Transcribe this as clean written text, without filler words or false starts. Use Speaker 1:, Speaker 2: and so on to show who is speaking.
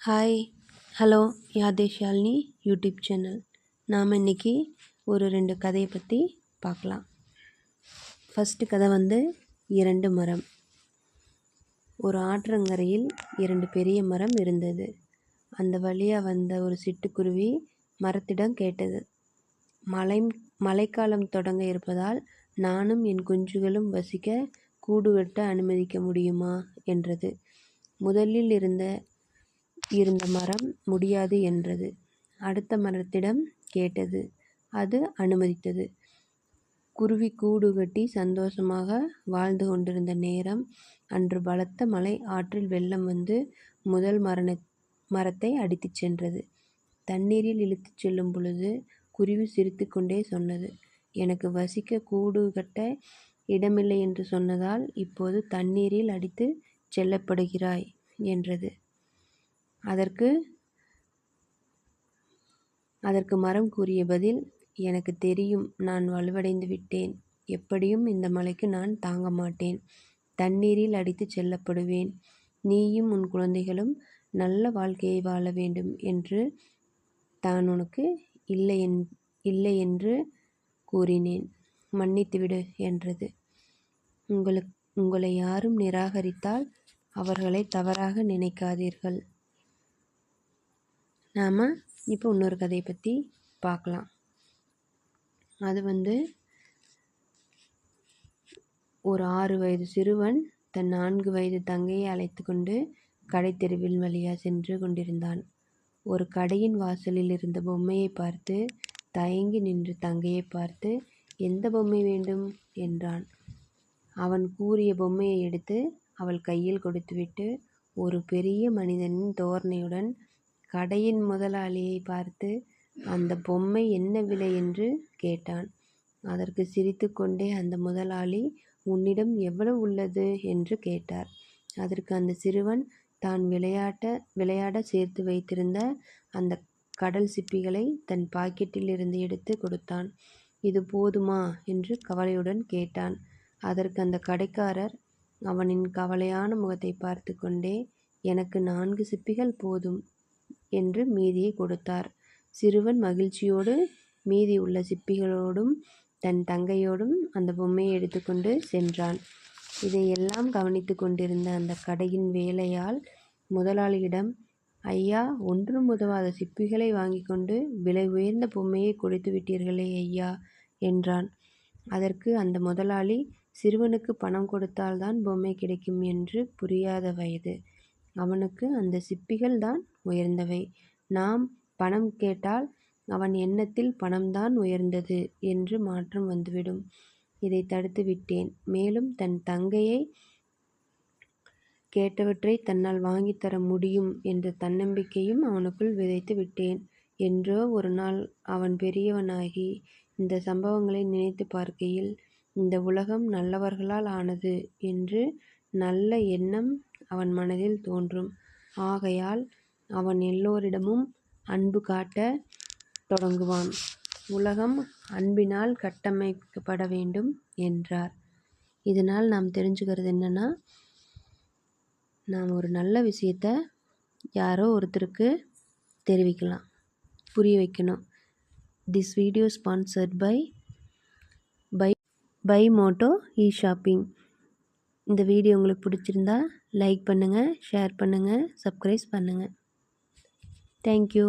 Speaker 1: Hi hello யாதேஷாலினி YouTube channel. நாம் இன்றைக்கி ஒரு 2 கதையை பற்றி பார்க்கலாம். ஃபஸ்ட்டு கதை வந்து 2 மரம். ஒரு ஆற்றங்கரையில் 2 பெரிய மரம் இருந்தது. அந்த வழியாக வந்த ஒரு சிட்டுக்குருவி மரத்திடம் கேட்டது, மழைக்காலம் தொடங்க இருப்பதால் நானும் என் குஞ்சுகளும் வசிக்க கூடு கட்ட அனுமதிக்க முடியுமா என்றது. முதலில் இருந்த மரம் முடியாது என்றது. அடுத்த மரத்திடம் கேட்டது. அது அனுமதித்தது. குருவி கூடு கட்டி சந்தோஷமாக வாழ்ந்து கொண்டிருந்த நேரம், அன்று பலத்த மழை ஆற்றில் வெள்ளம் வந்து முதல் மரத்தை அடித்துச் சென்றது. தண்ணீரில் இழுத்துச் செல்லும் பொழுது குருவி சிரித்து கொண்டே சொன்னது, எனக்கு வசிக்க கூடு கட்ட இடமில்லை என்று சொன்னதால் இப்போது தண்ணீரில் அடித்து செல்லப்படுகிறாய் என்றது. அதற்கு மரம் கூறிய பதில், எனக்கு தெரியும், நான் வலுவடைந்து விட்டேன். எப்படியும் இந்த மழைக்கு நான் தாங்க மாட்டேன். தண்ணீரில் அடித்து செல்லப்படுவேன். நீயும் உன் குழந்தைகளும் நல்ல வாழ்க்கையை வாழ வேண்டும் என்று தான் உனக்கு இல்லை என்று கூறினேன். மன்னித்துவிடு என்றது. உங்களை யாரும் நிராகரித்தால் அவர்களை தவறாக நினைக்காதீர்கள். நாம் இப்போ இன்னொரு கதையை பற்றி பார்க்கலாம். அது வந்து ஒரு 6 வயது சிறுவன் தன் 4 வயது தங்கையை அழைத்து கொண்டு கடைத்தெருவில் வழியாக சென்று கொண்டிருந்தான். ஒரு கடையின் வாசலில் இருந்த பொம்மையை பார்த்து தயங்கி நின்று தங்கையை பார்த்து, எந்த பொம்மை வேண்டும் என்றான். அவன் கூறிய பொம்மையை எடுத்து அவள் கையில் கொடுத்துவிட்டு ஒரு பெரிய மனிதனின் தோரணையுடன் கடையின் முதலாளியை பார்த்து, அந்த பொம்மை என்ன விலை என்று கேட்டான். அதற்கு சிரித்து கொண்டே அந்த முதலாளி, உன்னிடம் எவ்வளவு உள்ளது என்று கேட்டார். அதற்கு அந்த சிறுவன் தான் விளையாட சேர்த்து வைத்திருந்த அந்த கடல் சிப்பிகளை தன் பாக்கெட்டில் இருந்து எடுத்து கொடுத்தான். இது போதுமா என்று கவலையுடன் கேட்டான். அதற்கு அந்த கடைக்காரர் அவனின் கவலையான முகத்தை பார்த்து கொண்டே, எனக்கு 4 சிப்பிகள் போதும் என்று மீதியை கொடுத்தார். சிறுவன் மகிழ்ச்சியோடு மீதி உள்ள சிப்பிகளோடும் தன் தங்கையோடும் அந்த பொம்மையை எடுத்துக்கொண்டு சென்றான். இதையெல்லாம் கவனித்து கொண்டிருந்த அந்த கடையின் வேலையாள் முதலாளியிடம், ஐயா, ஒன்றும் உதவாத சிப்பிகளை வாங்கி கொண்டு விலை உயர்ந்த பொம்மையை கொடுத்து விட்டீர்களே ஐயா என்றான். அதற்கு அந்த முதலாளி, சிறுவனுக்கு பணம் கொடுத்தால்தான் பொம்மை கிடைக்கும் என்று புரியாத வயது. அவனுக்கு அந்த சிப்பிகள் தான் உயர்ந்தவை. நாம் பணம் கேட்டால் அவன் எண்ணத்தில் பணம்தான் உயர்ந்தது என்று மாற்றம் வந்துவிடும். இதை தடுத்து விட்டேன். மேலும் தன் தங்கையை கேட்டவற்றை தன்னால் வாங்கித்தர முடியும் என்ற தன்னம்பிக்கையும் அவனுக்குள் விதைத்து விட்டேன். என்றோ ஒரு நாள் அவன் பெரியவனாகி இந்த சம்பவங்களை நினைத்து பார்க்கையில், இந்த உலகம் நல்லவர்களால் ஆனது என்று நல்ல எண்ணம் அவன் மனதில் தோன்றும். ஆகையால் அவன் எல்லோரிடமும் அன்பு காட்டத் தொடங்குவான். உலகம் அன்பினால் கட்டமைக்கப்பட வேண்டும் என்றார். இதனால் நாம் தெரிஞ்சுக்கிறது என்னன்னா, நாம் ஒரு நல்ல விஷயத்தை யாரோ ஒருத்தருக்கு தெரிவிக்கலாம், புரிய வைக்கணும். This video sponsored by Moto e shopping. இந்த வீடியோ உங்களுக்கு பிடிச்சிருந்தா லைக் பண்ணுங்கள், ஷேர் பண்ணுங்கள், சப்ஸ்கிரைப் பண்ணுங்கள். தேங்க்யூ.